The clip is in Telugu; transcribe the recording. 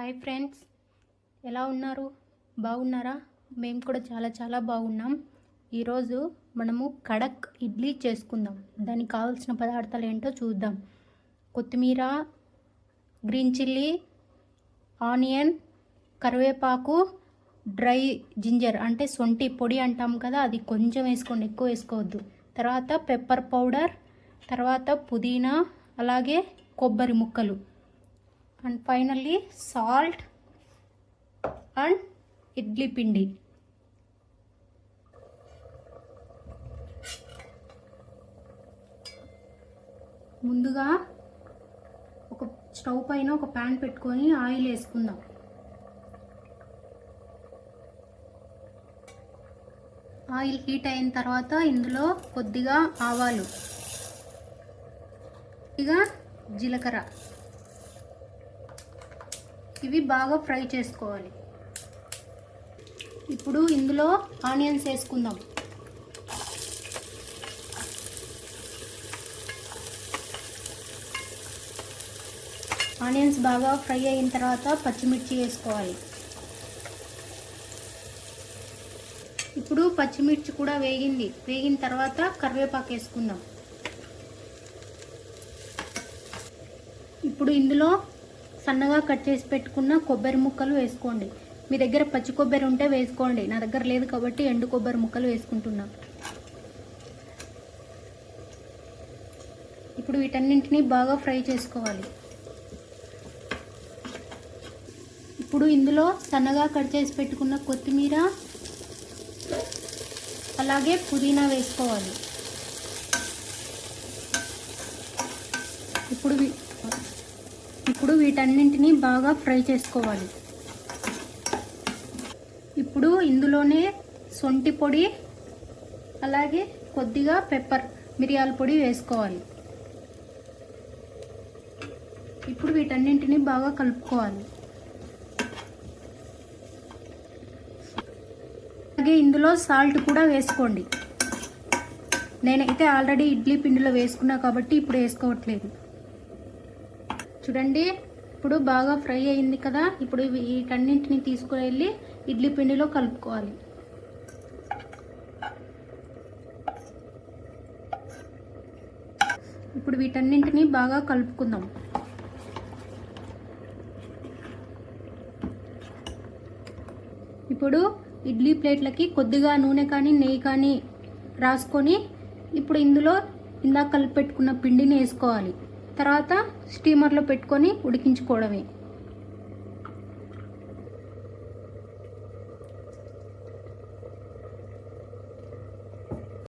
హాయ్ ఫ్రెండ్స్, ఎలా ఉన్నారు? బాగున్నారా? మేము కూడా చాలా బాగున్నాం. ఈరోజు మనము కడక్ ఇడ్లీ చేసుకుందాం. దానికి కావాల్సిన పదార్థాలు ఏంటో చూద్దాం. కొత్తిమీర, గ్రీన్ చిల్లీ, ఆనియన్, కరివేపాకు, డ్రై జింజర్ అంటే సొంటి పొడి అంటాం కదా, అది కొంచెం వేసుకోండి, ఎక్కువ వేసుకోవద్దు. తర్వాత పెప్పర్ పౌడర్, తర్వాత పుదీనా, అలాగే కొబ్బరి ముక్కలు, and finally salt and idli పిండి. ముందుగా ఒక స్టవ్ పైన ఒక ప్యాన్ పెట్టుకొని ఆయిల్ వేసుకుందాం. ఆయిల్ హీట్ అయిన తర్వాత ఇందులో కొద్దిగా ఆవాలు, కొద్దిగా జీలకర్ర, ఇవి బాగా ఫ్రై చేసుకోవాలి. ఇప్పుడు ఇందులో ఆనియన్స్ వేసుకుందాం. ఆనియన్స్ బాగా ఫ్రై అయిన తర్వాత పచ్చిమిర్చి వేసుకోవాలి. ఇప్పుడు పచ్చిమిర్చి కూడా వేగిన తర్వాత కరివేపాకు వేసుకుందాం. ఇప్పుడు ఇందులో సన్నగా కట్ చేసి పెట్టుకున్న కొబ్బరి ముక్కలు వేసుకోండి. మీ దగ్గర పచ్చి కొబ్బరి ఉంటే వేసుకోండి, నా దగ్గర లేదు కాబట్టి ఎండు కొబ్బరి ముక్కలు వేసుకుంటున్నా. ఇప్పుడు వీటన్నింటినీ బాగా ఫ్రై చేసుకోవాలి. ఇప్పుడు ఇందులో సన్నగా కట్ చేసి పెట్టుకున్న కొత్తిమీర, అలాగే పుదీనా వేసుకోవాలి. ఇప్పుడు వీటన్నింటినీ బాగా ఫ్రై చేసుకోవాలి. ఇప్పుడు ఇందులోనే సొంటి పొడి, అలాగే కొద్దిగా మిరియాల పొడి వేసుకోవాలి. ఇప్పుడు వీటన్నింటినీ బాగా కలుపుకోవాలి. అలాగే ఇందులో సాల్ట్ కూడా వేసుకోండి. నేనైతే ఆల్రెడీ ఇడ్లీ పిండిలో వేసుకున్నా కాబట్టి ఇప్పుడు వేసుకోవట్లేదు. చూడండి, ఇప్పుడు బాగా ఫ్రై అయింది కదా. ఇప్పుడు వీటన్నింటినీ తీసుకుని వెళ్ళి ఇడ్లీ పిండిలో కలుపుకోవాలి. ఇప్పుడు వీటన్నింటినీ బాగా కలుపుకుందాం. ఇప్పుడు ఇడ్లీ ప్లేట్లకి కొద్దిగా నూనె కానీ నెయ్యి కానీ రాసుకొని ఇప్పుడు ఇందులో ఇందాక కలిపి పెట్టుకున్న పిండిని వేసుకోవాలి. తర్వాత స్టీమర్లో పెట్టుకొని ఉడికించుకోవడమే.